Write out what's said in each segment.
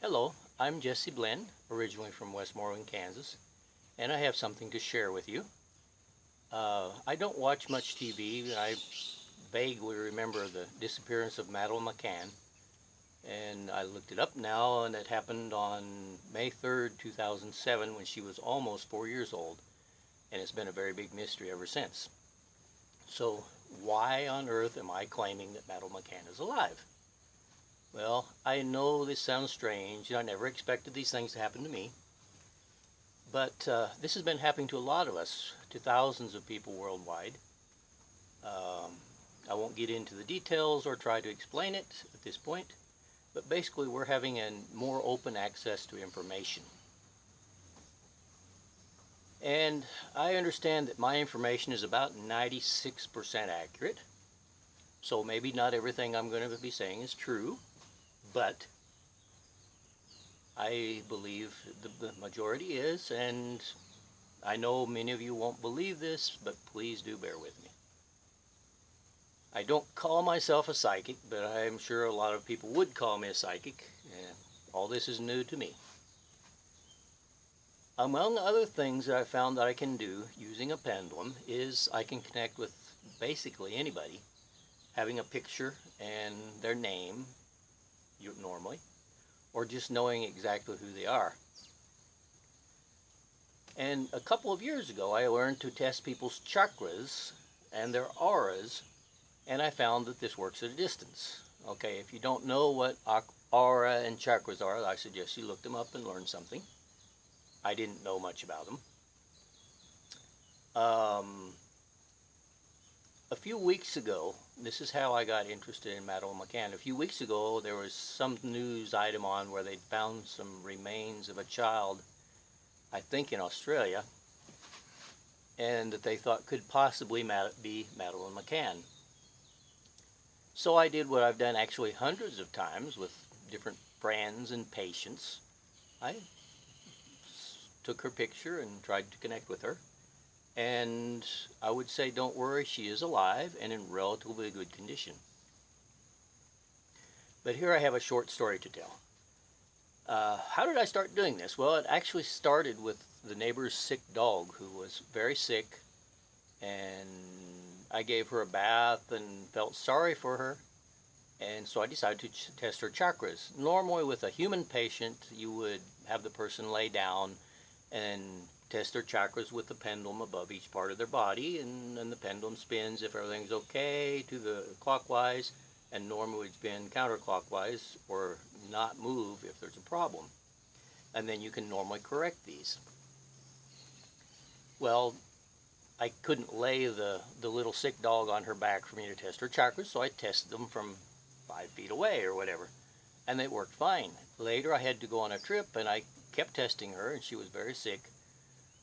Hello, I'm Jesse Blinn, originally from Westmoreland, Kansas, and I have something to share with you. I don't watch much TV. I vaguely remember the disappearance of Madeline McCann, and I looked it up now, and it happened on May 3rd, 2007, when she was almost 4 years old, and it's been a very big mystery ever since. So, why on earth am I claiming that Madeline McCann is alive? Well, I know this sounds strange. I never expected these things to happen to me. But this has been happening to a lot of us, to thousands of people worldwide. I won't get into the details or try to explain it at this point, but basically we're having a more open access to information. And I understand that my information is about 96% accurate, so maybe not everything I'm going to be saying is true, but I believe the majority is, and I know many of you won't believe this, but please do bear with me. I don't call myself a psychic, but I'm sure a lot of people would call me a psychic, and all this is new to me. Among other things that I found that I can do using a pendulum is I can connect with basically anybody, having a picture and their name, normally, or just knowing exactly who they are. And a couple of years ago, I learned to test people's chakras and their auras, and I found that this works at a distance. Okay, if you don't know what aura and chakras are, I suggest you look them up and learn something. I didn't know much about them. A few weeks ago, this is how I got interested in Madeline McCann. A few weeks ago, there was some news item on where they'd found some remains of a child, I think in Australia, and that they thought could possibly be Madeline McCann. So I did what I've done actually hundreds of times with different friends and patients. I took her picture and tried to connect with her. And I would say, don't worry, she is alive and in relatively good condition. But here I have a short story to tell. How did I start doing this? Well, it actually started with the neighbor's sick dog who was very sick, and I gave her a bath and felt sorry for her, and so I decided to test her chakras. Normally with a human patient, you would have the person lay down and test their chakras with the pendulum above each part of their body, and then the pendulum spins if everything's okay to the clockwise, and normally would spin counterclockwise or not move if there's a problem. And then you can normally correct these. Well, I couldn't lay the little sick dog on her back for me to test her chakras, so I tested them from 5 feet away or whatever, and they worked fine. Later I had to go on a trip, and I kept testing her, and she was very sick.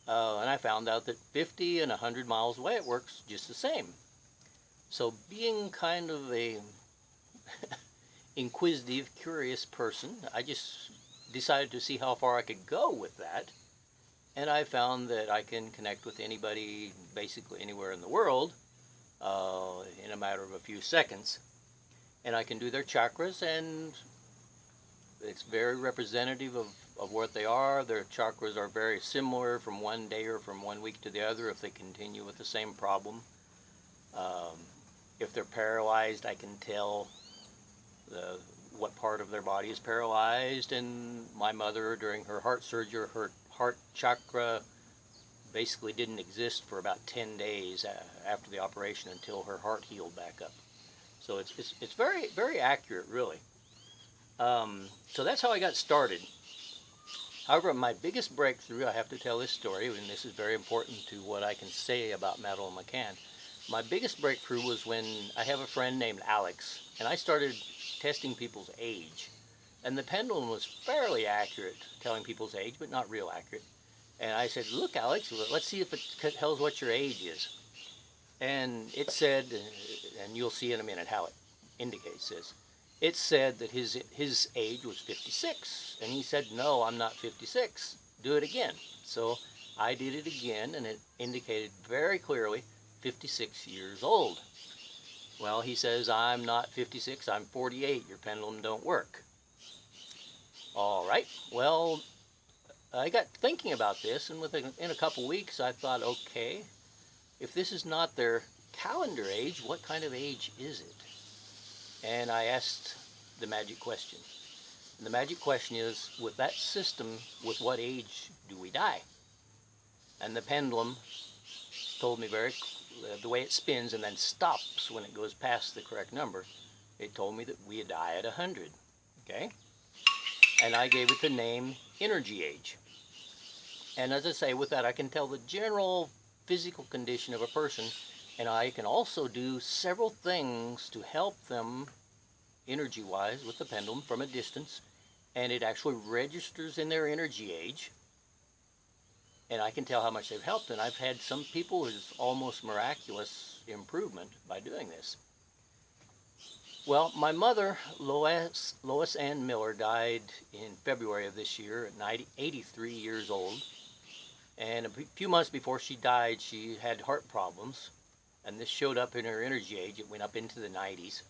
And I found out that 50 and 100 miles away it works just the same. So being kind of a inquisitive, curious person, I just decided to see how far I could go with that. And I found that I can connect with anybody basically anywhere in the world in a matter of a few seconds. And I can do their chakras, and it's very representative of what they are. Their chakras are very similar from one day or from 1 week to the other if they continue with the same problem. If they're paralyzed, I can tell what part of their body is paralyzed. And my mother, during her heart surgery, her heart chakra basically didn't exist for about 10 days after the operation until her heart healed back up. So it's very, very accurate, really. So that's how I got started. However, my biggest breakthrough, I have to tell this story, and this is very important to what I can say about Madeline McCann. My biggest breakthrough was when I have a friend named Alex, and I started testing people's age. And the pendulum was fairly accurate, telling people's age, but not real accurate. And I said, look, Alex, let's see if it tells what your age is. And it said, and you'll see in a minute how it indicates this, it said that his age was 56. And he said, no, I'm not 56. Do it again. So I did it again, and it indicated very clearly 56 years old. Well, he says, I'm not 56, I'm 48. Your pendulum don't work. All right. I got thinking about this, and in a couple weeks I thought, okay, if this is not their calendar age, what kind of age is it? And I asked the magic question. And the magic question is, with that system, with what age do we die? And the pendulum told me the way it spins and then stops when it goes past the correct number, it told me that we die at 100, okay? And I gave it the name energy age. And as I say, with that I can tell the general physical condition of a person, and I can also do several things to help them energy-wise with the pendulum from a distance, and it actually registers in their energy age, and I can tell how much they've helped. And I've had some people who's almost miraculous improvement by doing this. Well, my mother, Lois Ann Miller, died in February of this year at 83 years old. And a few months before she died, she had heart problems, and this showed up in her energy age. It went up into the 90s.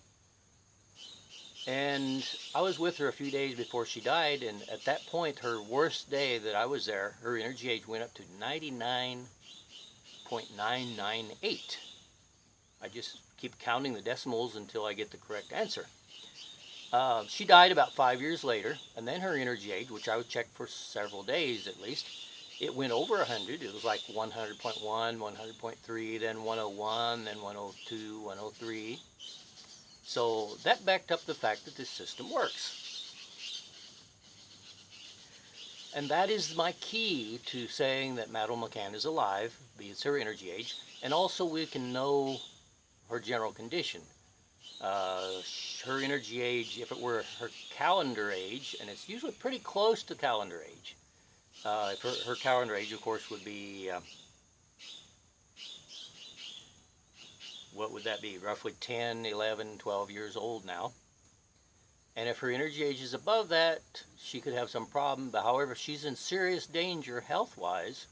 And I was with her a few days before she died, and at that point, her worst day that I was there, her energy age went up to 99.998. I just keep counting the decimals until I get the correct answer. She died about 5 years later, and then her energy age, which I would check for several days at least, it went over 100. It was like 100.1, 100.3, then 101, then 102, 103. So that backed up the fact that this system works. And that is my key to saying that Madeline McCann is alive, be it her energy age, and also we can know her general condition. Her energy age, if it were her calendar age, and it's usually pretty close to calendar age. If her calendar age, of course, would be, what would that be? Roughly 10, 11, 12 years old now. And if her energy age is above that, she could have some problem. But however, if she's in serious danger health-wise,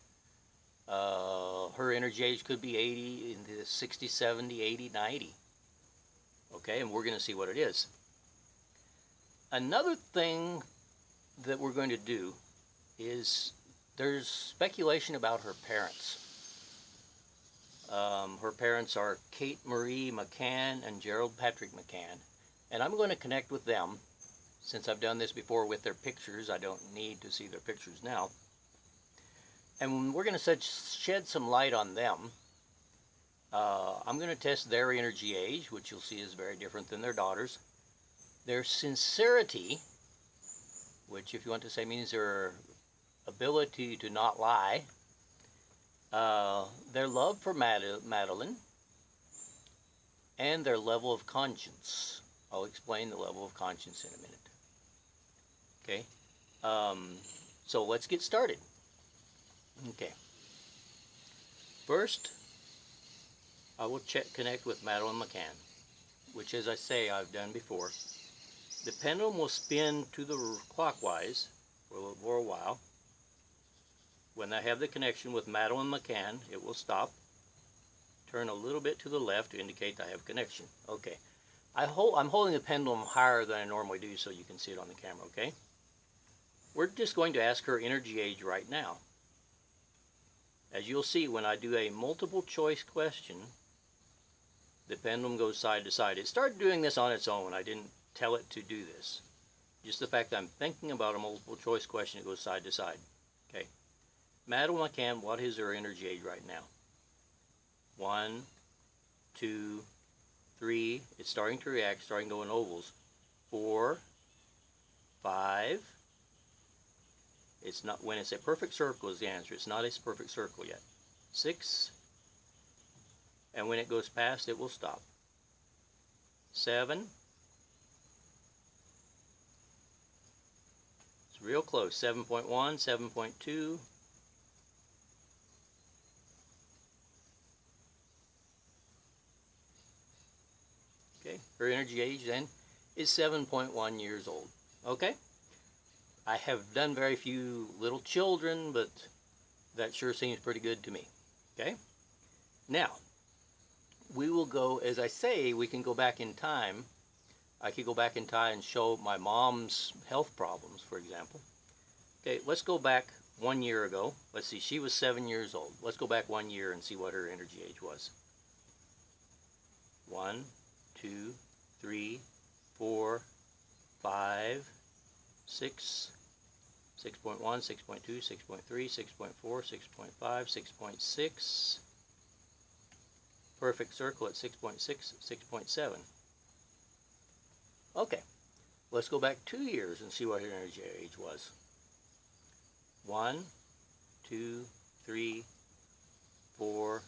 her energy age could be 80, into 60, 70, 80, 90. Okay, and we're going to see what it is. Another thing that we're going to do is there's speculation about her parents. Her parents are Kate Marie McCann and Gerald Patrick McCann. And I'm going to connect with them. Since I've done this before with their pictures, I don't need to see their pictures now. And we're going to shed some light on them. I'm going to test their energy age, which you'll see is very different than their daughter's. Their sincerity, which if you want to say means their ability to not lie. Their love for Madeline, and their level of conscience. I'll explain the level of conscience in a minute. Okay, so let's get started. Okay, first I will connect with Madeline McCann, which, as I say, I've done before. The pendulum will spin to the clockwise for a while. When I have the connection with Madeline McCann, it will stop. Turn a little bit to the left to indicate I have connection. Okay. I'm holding the pendulum higher than I normally do so you can see it on the camera, okay? We're just going to ask her energy age right now. As you'll see, when I do a multiple choice question, the pendulum goes side to side. It started doing this on its own. I didn't tell it to do this. Just the fact that I'm thinking about a multiple choice question, it goes side to side. Okay. Madeline McCann, what is her energy age right now? 1, 2, 3. It's starting to react, starting to go in ovals. 4, 5. It's not, when it's a perfect circle is the answer. It's not a perfect circle yet. 6. And when it goes past, it will stop. 7. It's real close. 7.1, 7.2. Okay, her energy age then is 7.1 years old. Okay? I have done very few little children, but that sure seems pretty good to me. Okay? Now, we will go, as I say, we can go back in time. I could go back in time and show my mom's health problems, for example. Okay, let's go back 1 year ago. Let's see, she was 7 years old. Let's go back 1 year and see what her energy age was. 1, 2, 3, 4, 5, 6, 6.1, 6.2, 6.3, 6.4, 6.5, 6.6. Perfect circle at 6.6, 6.7. Okay, let's go back 2 years and see what her energy age was. 1, 2, 3, 4,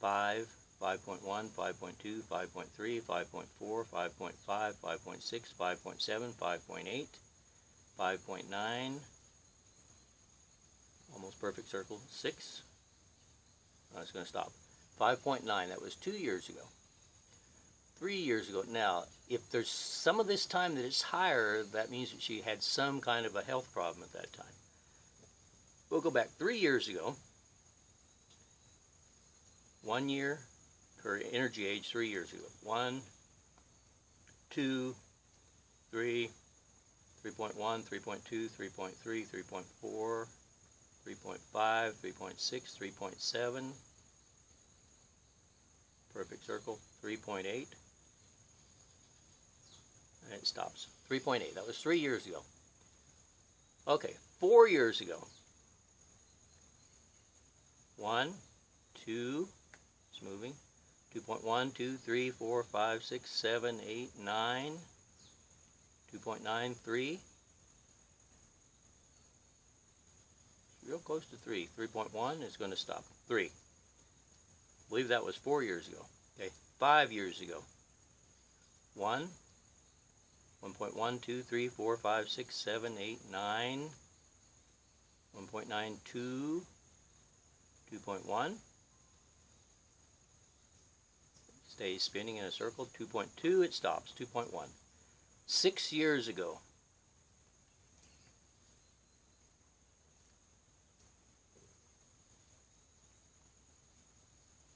5, 5.1, 5.2, 5.3, 5.4, 5.5, 5.6, 5.7, 5.8, 5.9, almost perfect circle, 6. I was going to stop. 5.9, that was 2 years ago. 3 years ago. Now, if there's some of this time that it's higher, that means that she had some kind of a health problem at that time. We'll go back 3 years ago. 1 year, her energy age 3 years ago. 1, 2, 3, 3.1, 3.2, 3.3, 3.4, 3.5, 3.6, 3.7. Perfect circle, 3.8. And it stops. 3.8. That was 3 years ago. Okay, 4 years ago. 1, 2, it's moving. 2.1, 2, 3, 4, 5, 6, 7, 8, 9. 2.9, 3. Real close to 3. 3.1 is going to stop. 3. I believe that was 4 years ago. Okay, 5 years ago. 1, 1.1, 2, 3, 4, 5, 6, 7, 8, 9. 1.92. 2.1. Stays spinning in a circle. 2.2, it stops. 2.1. 6 years ago.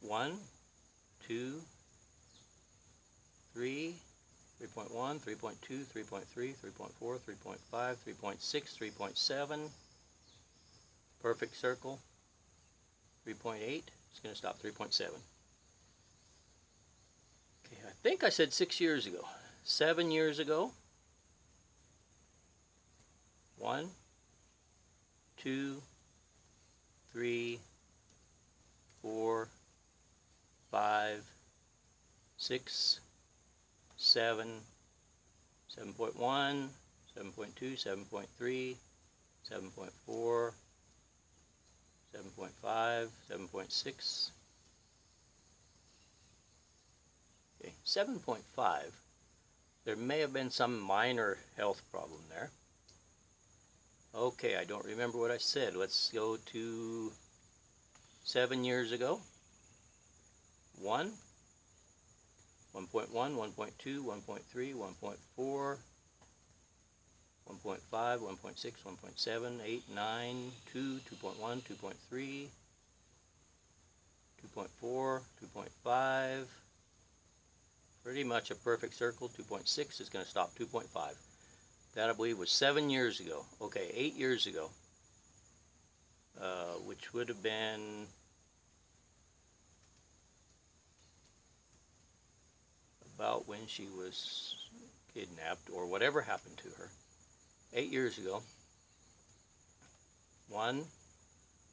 1, 2, 3, 3.1, 3.2, 3.3, 3.4, 3.5, 3.6, 3.7. Perfect circle. 3.8. It's going to stop. 3.7. Okay, I think I said 6 years ago. 7 years ago. 1, 2, 3, 4, 5, 6, 7, 7.1, 7.2, 7.3, 7.4, 7.5, 7.6. Okay, 7.5. There may have been some minor health problem there. Okay, I don't remember what I said. Let's go to 7 years ago. 1, 1.1, 1.2, 1.3, 1.4, 1.5, 1.6, 1.7, 8, 9, 2, 2.1, 2.3, 2.4, 2.5. Pretty much a perfect circle. 2.6 is going to stop. 2.5. That, I believe, was 7 years ago. Okay, 8 years ago. Which would have been about when she was kidnapped or whatever happened to her. 8 years ago. 1,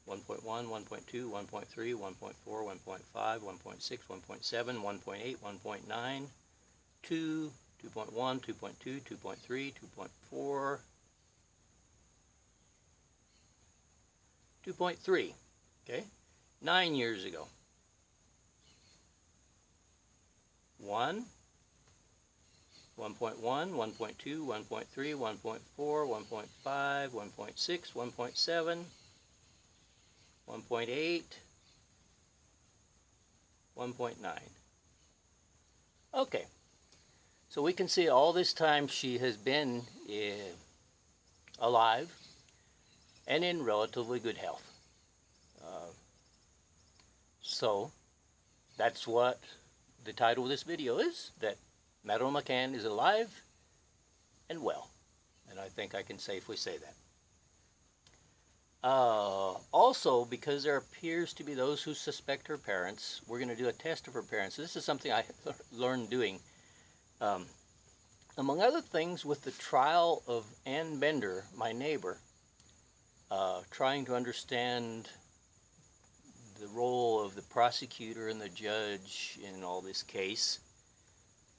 1.1, 1.2, 1.3, 1.4, 1.5, 1.6, 1.7, 1.8, 1.9, 2, 2.1, 2.2, 2.3, 2.4, 2.3. Okay, 9 years ago. 1, 1.1, 1.2, 1.3, 1.4, 1.5, 1.6, 1.7, 1.8, 1.9. Okay, so we can see all this time she has been alive and in relatively good health. So that's what the title of this video is, that Madeleine McCann is alive and well. And I think I can safely say that. Also, because there appears to be those who suspect her parents, we're going to do a test of her parents. This is something I learned doing. Um, Among other things, with the trial of Ann Bender, my neighbor, trying to understand the role of the prosecutor and the judge in all this case,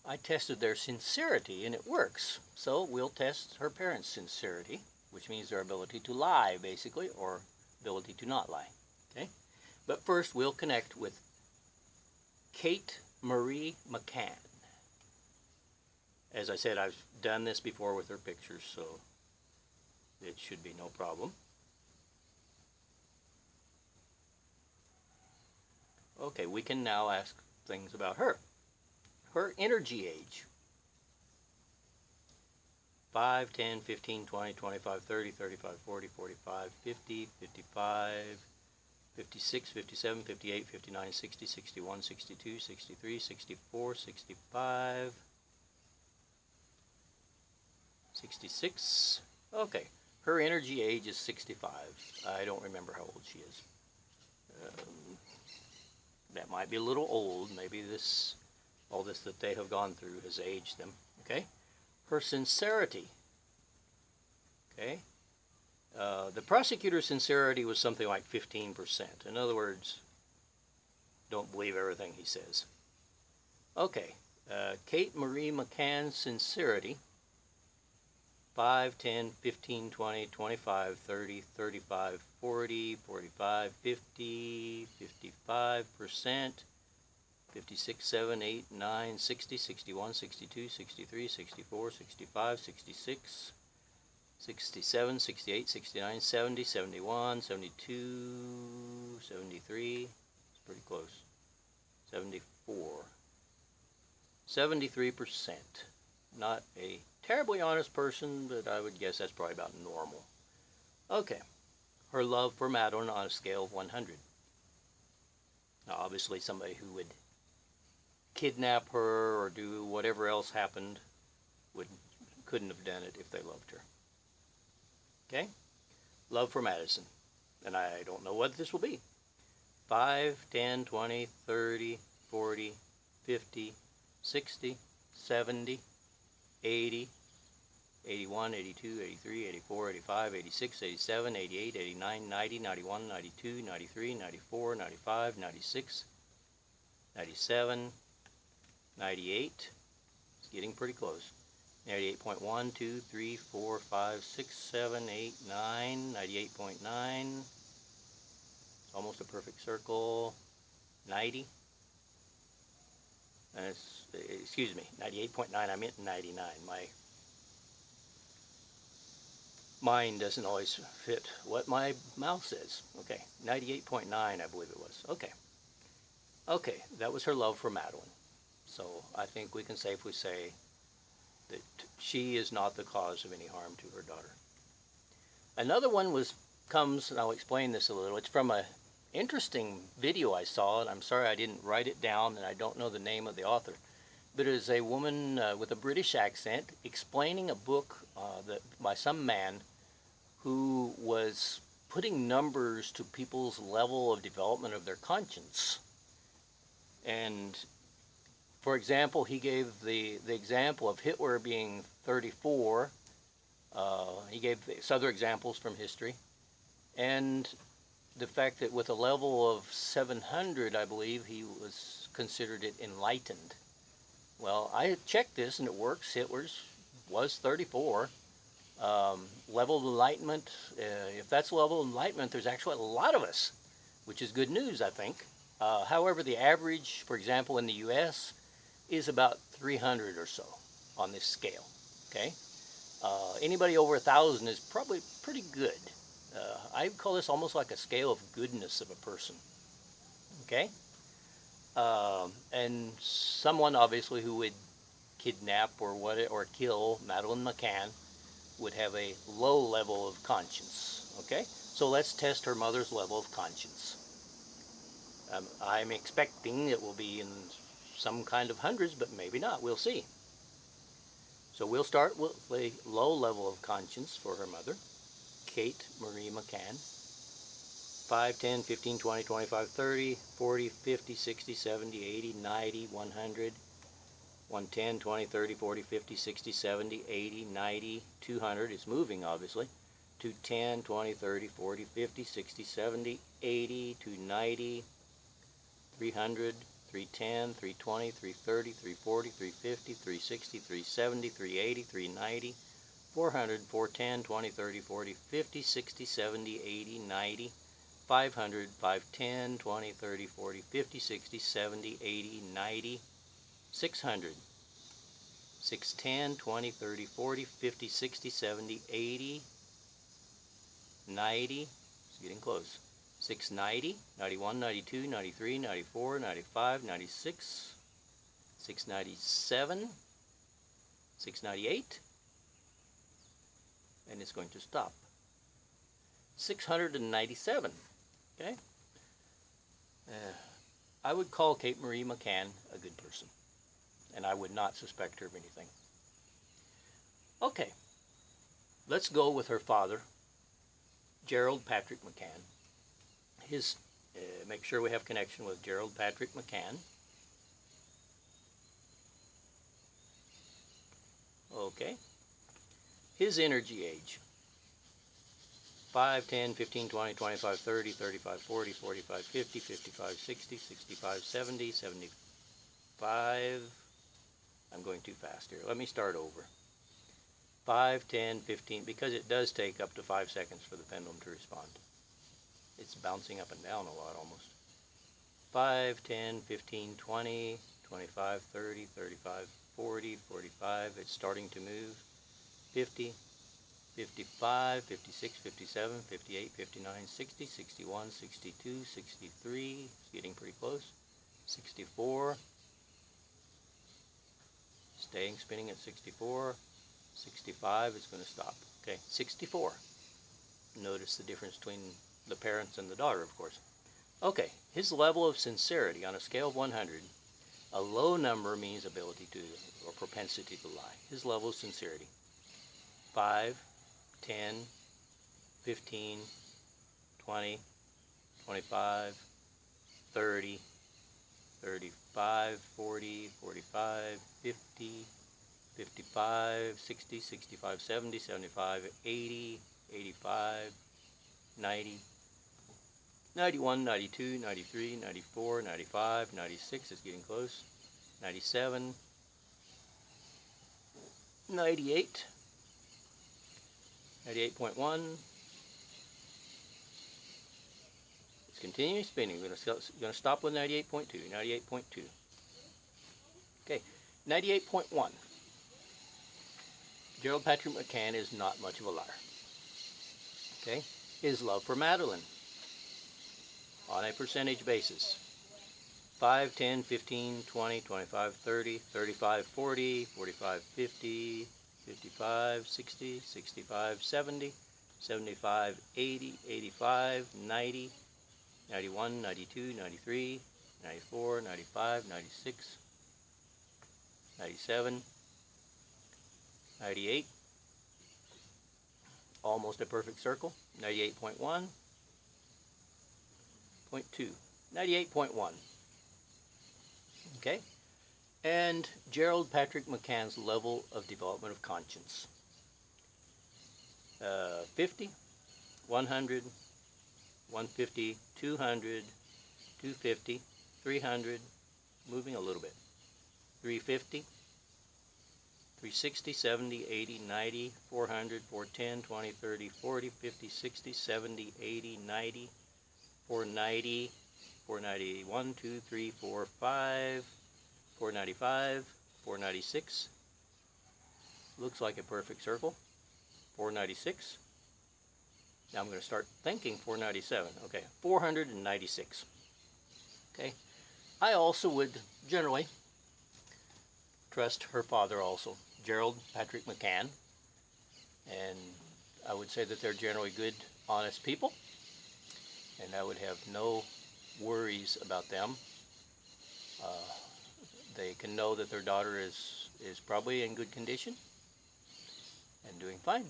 I tested their sincerity, and it works. So we'll test her parents' sincerity, which means their ability to lie, basically, or ability to not lie. Okay? But first, we'll connect with Kate Marie McCann. As I said, I've done this before with her pictures, so it should be no problem. Okay, we can now ask things about her. Her energy age: 5, 10, 15, 20, 25, 30, 35, 40, 45, 50, 55, 56, 57, 58, 59, 60, 61, 62, 63, 64, 65, 66. Okay, her energy age is 65. I don't remember how old she is. That might be a little old. Maybe all this that they have gone through has aged them. Okay, her sincerity. Okay, the prosecutor's sincerity was something like 15%. In other words, don't believe everything he says. Okay, Kate Marie McCann's sincerity: 5, 10, 15, 20, 25, 30, 35, 40, 45, 50, 55%, 56, 7, 8, 9, 60, 61, 62, 63, 64, 65, 66, 67, 68, 69, 70, 71, 72, 73, it's pretty close, 74, 73%. Not a terribly honest person, but I would guess that's probably about normal. Okay, her love for Madeline on a scale of 100. Now, obviously somebody who would kidnap her or do whatever else happened couldn't have done it if they loved her. Okay, love for Madison, and I don't know what this will be. 5, 10, 20, 30, 40, 50, 60, 70, 80, 81, 82, 83, 84, 85, 86, 87, 88, 89, 90, 91, 92, 93, 94, 95, 96, 97, 98. It's getting pretty close. 98.1, 2, 3, 4, 5, 6, 7, 8, 9, 98.9. It's almost a perfect circle. 90. Excuse me, 98.9, I meant 99. My mind doesn't always fit what my mouth says. Okay, 98.9, I believe it was. Okay, that was her love for Madeline. So I think we can safely say that she is not the cause of any harm to her daughter. Another one comes, and I'll explain this a little. It's from a interesting video I saw, and I'm sorry I didn't write it down, and I don't know the name of the author, but it is a woman with a British accent explaining a book by some man who was putting numbers to people's level of development of their conscience. And for example, he gave the example of Hitler being 34. He gave other examples from history, and the fact that with a level of 700, I believe, he was considered it enlightened. Well, I checked this and it works. Hitler's was 34. Level of enlightenment, if that's level of enlightenment, there's actually a lot of us, which is good news, I think. However, the average, for example, in the U.S. is about 300 or so on this scale. Okay, anybody over 1,000 is probably pretty good. I call this almost like a scale of goodness of a person. Okay, and someone obviously who would kidnap or kill Madeline McCann would have a low level of conscience. Okay, so let's test her mother's level of conscience. I'm expecting it will be in some kind of hundreds, but maybe not. We'll see. So we'll start with a low level of conscience for her mother, Kate Marie McCann. 5, 10, 15, 20, 25, 30, 40, 50, 60, 70, 80, 90, 100, 110, 20, 30, 40, 50, 60, 70, 80, 90, 200. It's moving, obviously. 210, 20, 30, 40, 50, 60, 70, 80, 290, 300, 310, 320, 330, 340, 350, 360, 370, 380, 390, 400, 410, 20, 30, 40, 50, 60, 70, 80, 90, 500, 510, 20, 30, 40, 50, 60, 70, 80, 90, 600, 610, 20, 30, 40, 50, 60, 70, 80, 90, it's getting close, 690, 91, 92, 93, 94, 95, 96, 697, 698, and it's going to stop. 697, okay? I would call Kate Marie McCann a good person, and I would not suspect her of anything. Okay, let's go with her father, Gerald Patrick McCann. Make sure we have connection with Gerald Patrick McCann. Okay. His energy age: 5, 10, 15, 20, 25, 30, 35, 40, 45, 50, 55, 60, 65, 70, 75. I'm going too fast here. Let me start over. 5, 10, 15, because it does take up to 5 seconds for the pendulum to respond. It's bouncing up and down a lot almost. 5, 10, 15, 20, 25, 30, 35, 40, 45. It's starting to move. 50, 55, 56, 57, 58, 59, 60, 61, 62, 63. It's getting pretty close. 64. Staying spinning at 64. 65, it's going to stop. Okay, 64. Notice the difference between the parents and the daughter, of course. Okay, his level of sincerity on a scale of 100, a low number means ability to, or propensity to lie. His level of sincerity: 5, 10, 15, 20, 25, 30, 35, 40, 45, 50, 55, 60, 65, 70, 75, 80, 85, 90, 91, 92, 93, 94, 95, 96, it's getting close, 97, 98, 98.1, it's continuing spinning. We're going to stop with 98.2, 98.2. Okay, 98.1. Gerald Patrick McCann is not much of a liar. Okay, his love for Madeline on a percentage basis: 5, 10, 15, 20, 25, 30, 35, 40, 45, 50, 55, 60, 65, 70, 75, 80, 85, 90, 91, 92, 93, 94, 95, 96, 97, 98, almost a perfect circle, 98.1, 0.2, 98.1. Okay, and Gerald Patrick McCann's level of development of conscience: 50, 100, 150, 200, 250, 300, moving a little bit, 350, 360, 70, 80, 90, 400, 410, 20, 30, 40, 50, 60, 70, 80, 90, 490, 491, 2, 3, 4, 5, 495, 496. Looks like a perfect circle. 496. Now I'm going to start thinking 497. Okay, 496. Okay. I also would generally trust her father also, Gerald Patrick McCann, and I would say that they're generally good, honest people, and I would have no worries about them. They can know that their daughter is probably in good condition and doing fine.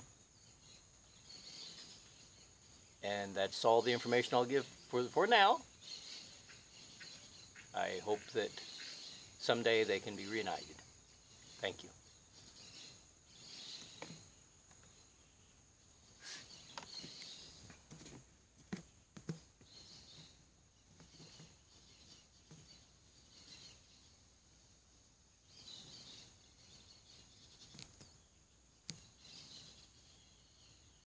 And that's all the information I'll give for now. I hope that someday they can be reunited. Thank you.